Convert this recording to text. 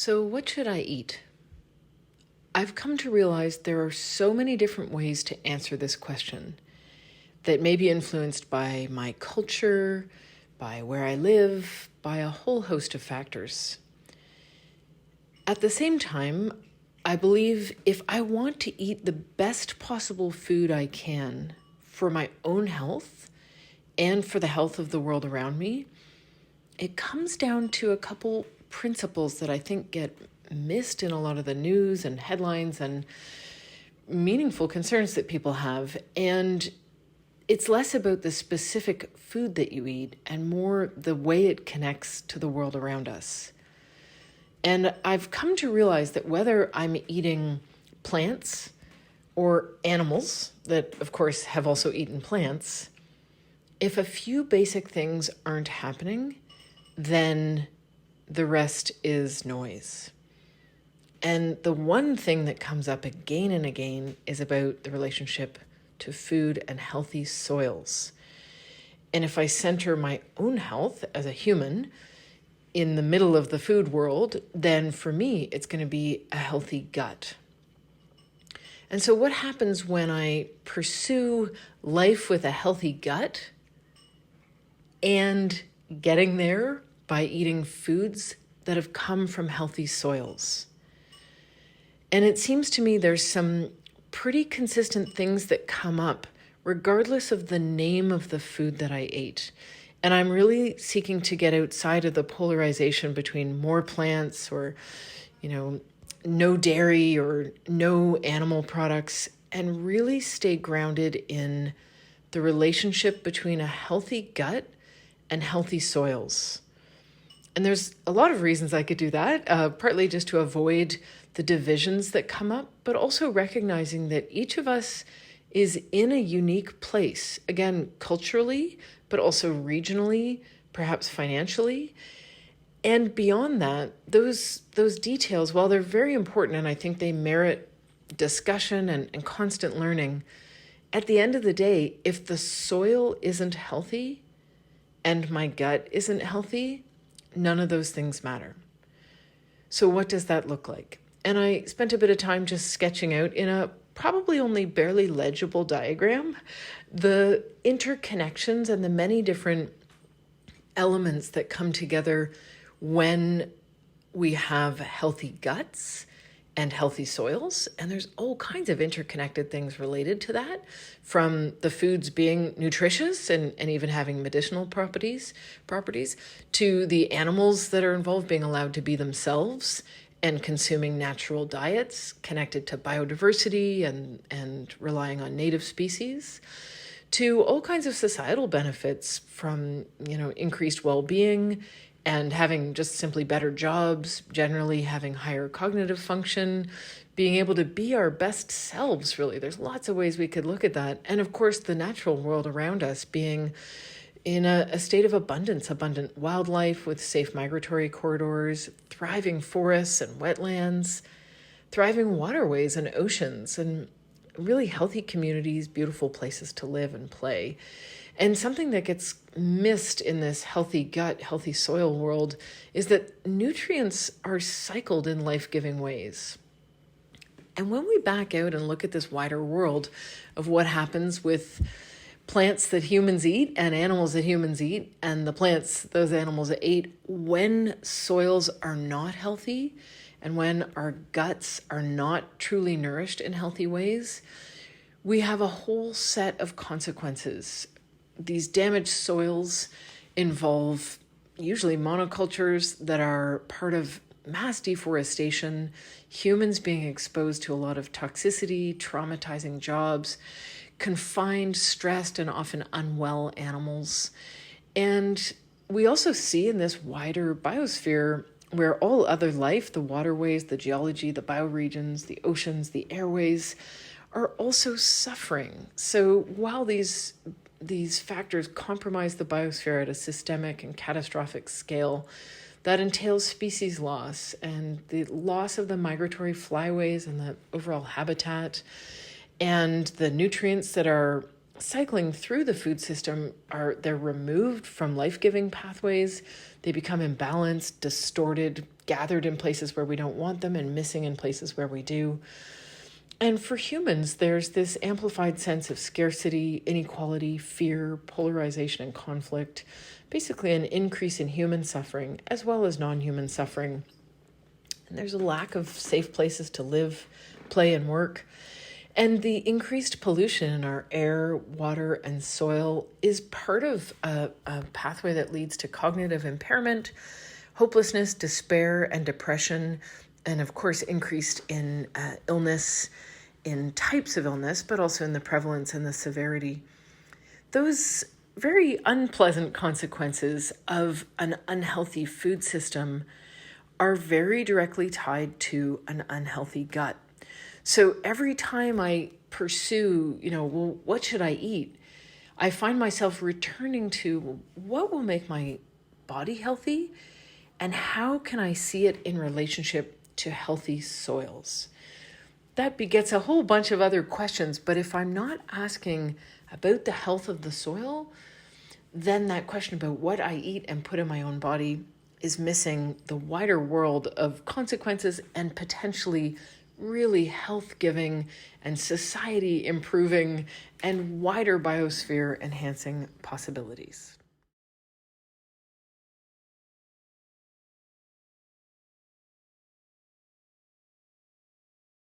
So, what should I eat? I've come to realize there are so many different ways to answer this question that may be influenced by my culture, by where I live, by a whole host of factors. At the same time, I believe if I want to eat the best possible food I can for my own health and for the health of the world around me, it comes down to a couple principles that I think get missed in a lot of the news and headlines and meaningful concerns that people have. And it's less about the specific food that you eat and more the way it connects to the world around us. And I've come to realize that whether I'm eating plants or animals that, of course, have also eaten plants, if a few basic things aren't happening, then the rest is noise. And the one thing that comes up again and again is about the relationship to food and healthy soils. And if I center my own health as a human in the middle of the food world, then for me, it's going to be a healthy gut. And so what happens when I pursue life with a healthy gut and getting there by eating foods that have come from healthy soils? And it seems to me there's some pretty consistent things that come up regardless of the name of the food that I ate. And I'm really seeking to get outside of the polarization between more plants or, no dairy or no animal products, and really stay grounded in the relationship between a healthy gut and healthy soils. And there's a lot of reasons I could do that, partly just to avoid the divisions that come up, but also recognizing that each of us is in a unique place, again, culturally, but also regionally, perhaps financially. And beyond that, those details, while they're very important and I think they merit discussion and constant learning, at the end of the day, if the soil isn't healthy and my gut isn't healthy, none of those things matter. So what does that look like? And I spent a bit of time just sketching out in a probably only barely legible diagram the interconnections and the many different elements that come together when we have healthy guts and healthy soils. And there's all kinds of interconnected things related to that, from the foods being nutritious and even having medicinal properties, to the animals that are involved being allowed to be themselves and consuming natural diets connected to biodiversity and relying on native species, to all kinds of societal benefits from, increased well-being and having just simply better jobs, generally having higher cognitive function, being able to be our best selves, really. There's lots of ways we could look at that. And of course, the natural world around us being in a state of abundant wildlife with safe migratory corridors, thriving forests and wetlands, thriving waterways and oceans, and really healthy communities, beautiful places to live and play. And something that gets missed in this healthy gut, healthy soil world is that nutrients are cycled in life-giving ways. And when we back out and look at this wider world of what happens with plants that humans eat and animals that humans eat, and the plants those animals ate, when soils are not healthy and when our guts are not truly nourished in healthy ways, we have a whole set of consequences. These damaged soils involve usually monocultures that are part of mass deforestation, humans being exposed to a lot of toxicity, traumatizing jobs, confined, stressed, and often unwell animals. And we also see in this wider biosphere where all other life, the waterways, the geology, the bioregions, the oceans, the airways, are also suffering. So while these factors compromise the biosphere at a systemic and catastrophic scale, that entails species loss and the loss of the migratory flyways and the overall habitat, and the nutrients that are cycling through the food system they're removed from life-giving pathways. They become imbalanced, distorted, gathered in places where we don't want them and missing in places where we do. And for humans, there's this amplified sense of scarcity, inequality, fear, polarization, and conflict, basically an increase in human suffering as well as non-human suffering. And there's a lack of safe places to live, play, and work. And the increased pollution in our air, water, and soil is part of a pathway that leads to cognitive impairment, hopelessness, despair, and depression, and of course, increased in illness, in types of illness, but also in the prevalence and the severity. Those very unpleasant consequences of an unhealthy food system are very directly tied to an unhealthy gut. So every time I pursue, well, what should I eat? I find myself returning to what will make my body healthy and how can I see it in relationship to healthy soils? That begets a whole bunch of other questions, but if I'm not asking about the health of the soil, then that question about what I eat and put in my own body is missing the wider world of consequences and potentially really health-giving and society-improving and wider biosphere-enhancing possibilities.